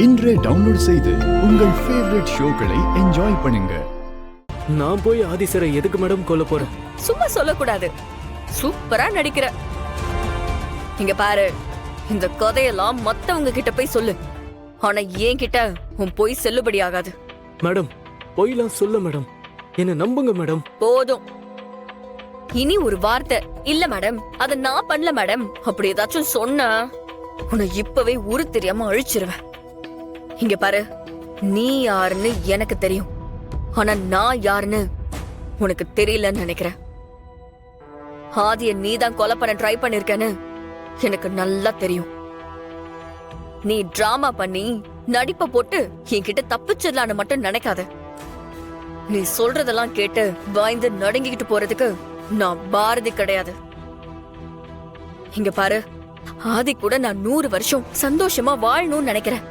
இன்றே டவுன்லோட் செய்து உங்கள் ஃபேவரட் ஷோக்களை என்ஜாய் பண்ணுங்க. நான் போய் ஆதிசரை எதுக்கு மேடம் கொல்ல போறேன்? சும்மா சொல்லக்கூடாது, சூப்பரா நடிக்கிற. இங்க பாரு, இந்த கதையெல்லாம் மத்தவங்க கிட்ட போய் சொல்லு. ஆனா ஏன் கிட்ட உன் பொய் செல்லுபடி ஆகாது. மேடம் பொய்லாம் சொல்ல மேடம், என்ன நம்புங்க மேடம். போதும். இனி ஒரு வார்த்தை இல்ல மேடம், அத நான் பண்ணல மேடம் அப்படி ஏதாச்சும் சொன்ன உன்னை இப்பவே ஊரு தெரியாம அழிச்சிருவேன். இங்க பாரு, நீ யாருன்னு எனக்கு தெரியும், ஆனா நான் யாருன்னு உனக்கு தெரியலன்னு நினைக்கிறேன். ஆதிய நீ தான் கொலை பண்ண ட்ரை பண்ணிருக்கேன்னு எனக்கு நல்லா தெரியும். நீ டிராமா பண்ணி நடிப்ப போட்டு என்கிட்ட தப்பிச்சிடலான்னு மட்டும் நினைக்காத. நீ சொல்றதெல்லாம் கேட்டு பயந்து நடுங்கிக்கிட்டு போறதுக்கு நான் பாரதி கிடையாது. இங்க பாரு, ஆதி கூட நான் 100 வருஷம் சந்தோஷமா வாழணும்னு நினைக்கிறேன்.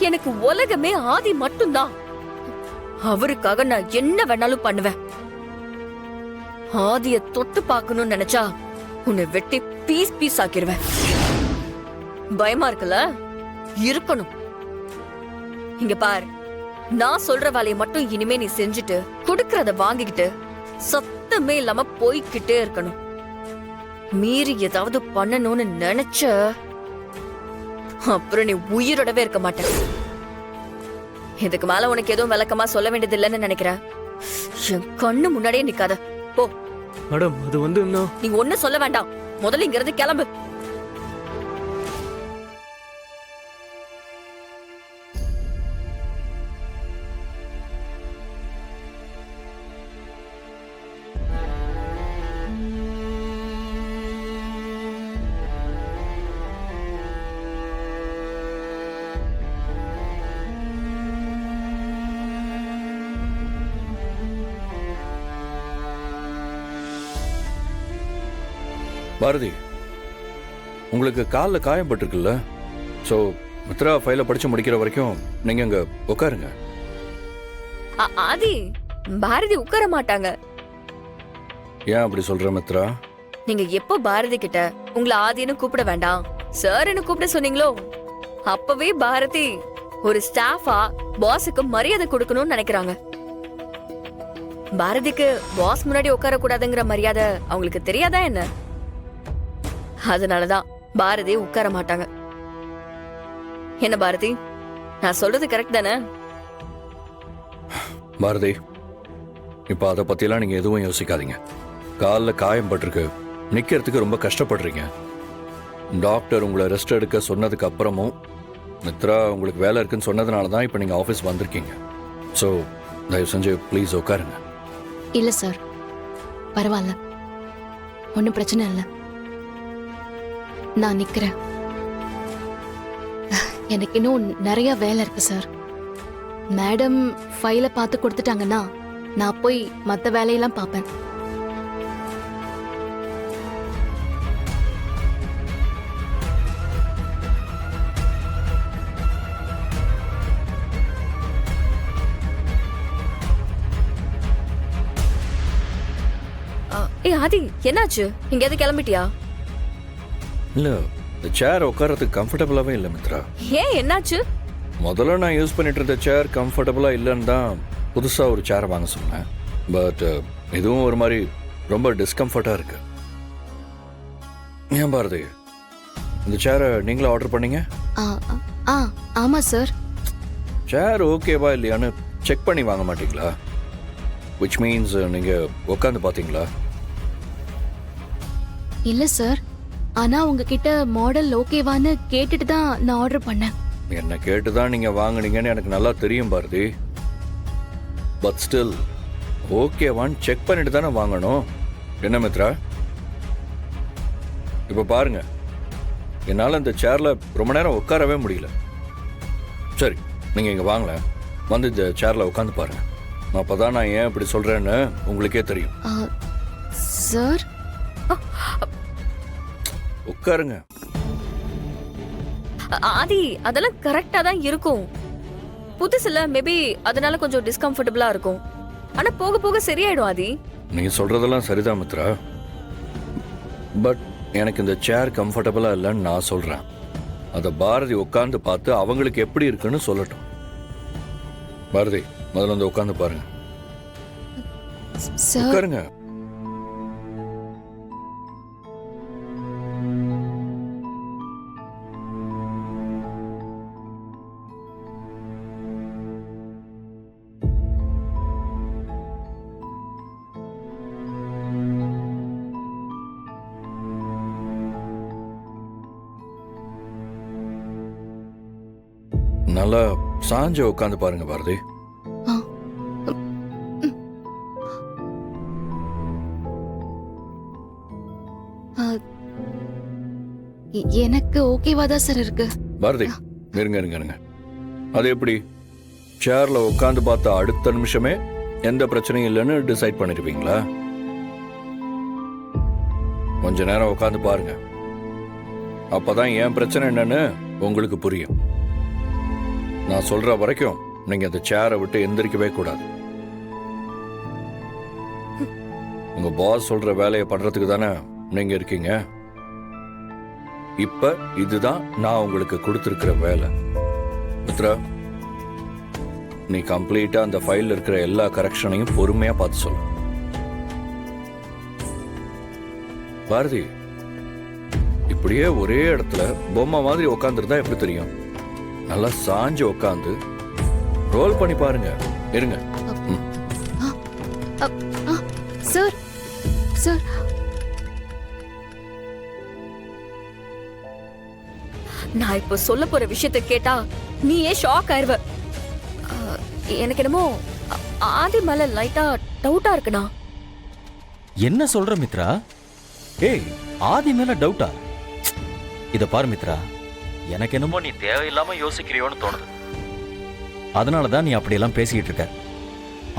எனக்கு உலகமே ஆதி மட்டும்தான். அவருக்காக நான் என்ன வேணாலும் பண்ணுவேன். ஆதிய தொட்டு பார்க்கணும்னு நினைச்சா உன்னை வெட்டி பீஸ் பீஸ் ஆக்கிடுவேன். பயமா இருக்குல்ல? இருக்கணும். இங்க பாரு, நான் சொல்ற வேலையை மட்டும் இனிமே நீ செஞ்சுட்டு கொடுக்கறத வாங்கிக்கிட்டு சத்தமே இல்லாம போய்கிட்டே இருக்கணும். மீறி ஏதாவது பண்ணணும்னு நினைச்ச அப்புறம் நீ உயிரோடவே இருக்க மாட்ட. இதுக்கு மேல உனக்கு எதுவும் விளக்கமா சொல்ல வேண்டியது இல்லைன்னு நினைக்கிறேன். என் கண்ணு முன்னாடியே நிக்காத, போ. மேடம் அது வந்து நீ ஒண்ணு சொல்ல வேண்டாம், முதல்ல இங்க இருந்து கிளம்பு. பாரதி, உங்களுக்கு காலில் காயப்பட்டிருக்குல்ல? ஸோ மித்ரா ஃபைலை படிச்சு முடிக்கிற வரைக்கும் நீங்க அங்க உட்காருங்க. ஆதி, பாரதி உட்கார மாட்டாங்க. ஏன் அப்படி சொல்ற மித்ரா? நீங்க எப்போ பாரதி கிட்ட உங்களை ஆதின்னு கூப்பிட வேண்டாம் சார்னு கூப்பிட சொன்னீங்களோ அப்பவே பாரதி ஒரு ஸ்டாஃபா பாஸுக்கு மரியாதை கொடுக்கணும்னு நினைக்கிறாங்க. பாரதிக்கு பாஸ் முன்னாடி உட்கார கூடாதுங்கிற மரியாதை அவங்களுக்கு தெரியாதா என்ன? அதனாலதான் பாரதி உட்கார மாட்டாங்க. என்ன பாரதி, நான் சொல்றது கரெக்ட் தானே? பாரதி, இப்ப அதை பத்திலாம் நீங்க எதுவும் யோசிக்காதீங்க. காலில் காயம் பட்டிருக்கு, நிக்கிறதுக்கு ரொம்ப கஷ்டப்படுறீங்க. டாக்டர் உங்களை ரெஸ்ட் எடுக்க சொன்னதுக்கு அப்புறமும் மித்ரா உங்களுக்கு வேலை இருக்குன்னு சொன்னதுனால தான் இப்போ நீங்க ஆஃபீஸ் வந்திருக்கீங்க. ஸோ தயவு செஞ்சு ப்ளீஸ் உட்காருங்க. இல்ல சார், பரவாயில்ல, ஒன்றும் பிரச்சனை இல்லை, நான் நிக்கிறேன். எனக்கு இன்னும் நிறைய வேலை இருக்கு சார். மேடம் ஃபைலை பார்த்து கொடுத்துட்டாங்கன்னா நான் போய் மற்ற வேலையெல்லாம் பார்ப்பேன். ஏய் ஆதி, என்னாச்சு? எங்கேயாவது கிளம்பிட்டியா? இல்ல, இந்த சேர் உட்காரத்துக்கு கம்ஃபர்டபுளாவே இல்லை மித்ரா. ஏன், என்னாச்சு? முதல்ல நான் யூஸ் பண்ணிட்டு இருந்த சேர் கம்ஃபர்டபுளா இல்லைன்னு தான் புதுசா ஒரு சேரை வாங்க சொன்னேன். பட் இதுவும் ஒரு மாதிரி ரொம்ப டிஸ்கம்ஃபர்ட்டா இருக்கு. ஏன் பாரதி, இந்த சேரை நீங்களா ஆர்டர் பண்ணீங்க? ஆமா சார். சேர் ஓகேவா இல்லையான்னு செக் பண்ணி வாங்க மாட்டீங்களா? விச் மீன்ஸ் நீங்க உட்காந்து பாத்தீங்களா? இல்ல சார், ஆனா உங்ககிட்ட மாடல் ஓகேவான்னு கேட்டுட்டு தான் நான் ஆர்டர் பண்ணேன். என்ன கேட்டுதான் நீங்க வாங்குனீங்கன்னு எனக்கு நல்லா தெரியும் பாரதி. பட் ஸ்டில் ஓகேவான்னு செக் பண்ணிட்டு தானே வாங்கணும். என்ன மித்ரா? இப்ப பாருங்க, என்னால இந்த சேர்ல ரொம்ப நேரம் உட்காரவே முடியல. சரி, நீங்க இங்க வாங்கல, வந்து இந்த சேர்ல உட்காந்து பாருங்க. அப்பதான் நான் ஏன் இப்படி சொல்றேன்னு உங்களுக்கே தெரியும். சார் உட்காருங்க. ஆதி, அதெல்லாம் கரெக்டா தான் இருக்கும். புதுசுல மேபி அதனால கொஞ்சம் டிஸ்கம்ஃபர்டபுளா இருக்கும். ஆனா போக போக சரியாயிடும் ஆதி. நீங்க சொல்றதெல்லாம் சரிதான் மித்ரா. பட் எனக்கு இந்த சேர் கம்ஃபர்டபுளா இல்லைன்னு நான் சொல்றேன். அதை பாரதி உட்காந்து பார்த்து அவங்களுக்கு எப்படி இருக்குன்னு சொல்லட்டும். பாரதி, முதல்ல வந்து உட்காந்து பாருங்க. சார் உட்காருங்க. நல்லா சாஞ்ச உட்காந்து பாருங்க பாரதி. எனக்கு ஓகேவா தான் சார் இருக்கு. பாரதி, இருங்க இருங்க இருங்க. அது எப்படி சேர்ல உட்காந்து பார்த்த அடுத்த நிமிஷமே எந்த பிரச்சனையும் இல்லைன்னு டிசைட் பண்ணிருப்பீங்களா? கொஞ்ச நேரம் உட்காந்து பாருங்க. அப்பதான் என் பிரச்சனை என்னன்னு உங்களுக்கு புரியும். நான் சொல்ற வரைக்கும் நீங்க அந்த சேரை விட்டு எந்திரிக்கவே கூடாது. உங்க பாஸ் சொல்ற வேலையை பண்றதுக்கு தானே நீங்க இருக்கீங்க. இப்ப இதுதான் நான் உங்களுக்கு கொடுத்திருக்கிற வேலை. மித்ரா, நீ கம்ப்ளீட்டா அந்த ஃபைல்ல இருக்கிற எல்லா கரெக்ஷனையும் பொறுமையா பார்த்து சொல்லு. பாரதி, இப்படியே ஒரே இடத்துல பொம்மை மாதிரி உட்காந்துருந்தா எப்படி தெரியும்? நல்லா சாஞ்சு உட்காந்து ரோல் பண்ணி பாருங்க. இருங்க. சார் சார் நான் இப்ப சொல்ல போற விஷயத்த கேட்டா நீயே ஷாக் ஆயிருவ. எனக்கு என்னமோ ஆதி மேல லைட்டா டவுட்டா இருக்குண்ணா. என்ன சொல்ற மித்ரா? ஏய், ஆதி மேல டவுட்டா? இத பாரு மித்ரா, எனக்கு என்னமோ நீ தேவையில்லாம யோசிக்கிறியோன்னு தோணுது. அதனாலதான் நீ அப்படியெல்லாம் பேசிக்கிட்டு இருக்க.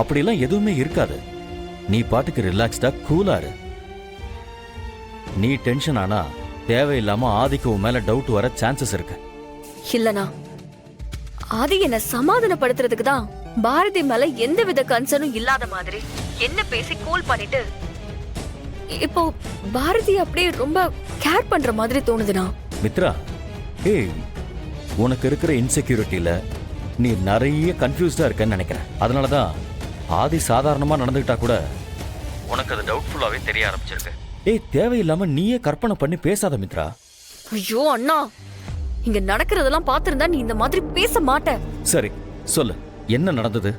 அப்படியெல்லாம் எதுவுமே இருக்காது. நீ பாட்டுக்கு ரிலாக்ஸ்டா கூலா இரு. நீ டென்ஷன் ஆனா தேவையில்லாம ஆதிக்கு உன் மேல டவுட் வர சான்சஸ் இருக்கு. இல்லனா ஆதி என்ன சமாதானப்படுத்துறதுக்கு தான் பாரதி மேல எந்த வித கன்சர்னும் இல்லாத மாதிரி என்ன பேசி கூல் பண்ணிட்டு இப்போ பாரதி அப்படியே ரொம்ப கேர் பண்ற மாதிரி தோணுதுண்ணா. மித்ரா, ஏய், உனக்கு இருக்கிற இன்செக்யூரிட்டியில நீ நிறைய கன்ஃபியூஸ்டா இருக்கன்னு நினைக்கிறேன். அதனாலதான் ஆதி சாதாரணமா நடந்துக்கிட்டா கூட உனக்கு அது டவுட்ஃபுல்லாவே தெரிய ஆரம்பிச்சிருக்கு. ஏய், தேவையில்லாம நீயே கற்பனை பண்ணி பேசாத மித்ரா. ஐயோ அண்ணா, இங்க நடக்கிறதெல்லாம் பாத்திருந்தா நீ இந்த மாதிரி பேச மாட்ட. சரி சொல்லு, என்ன நடந்தது?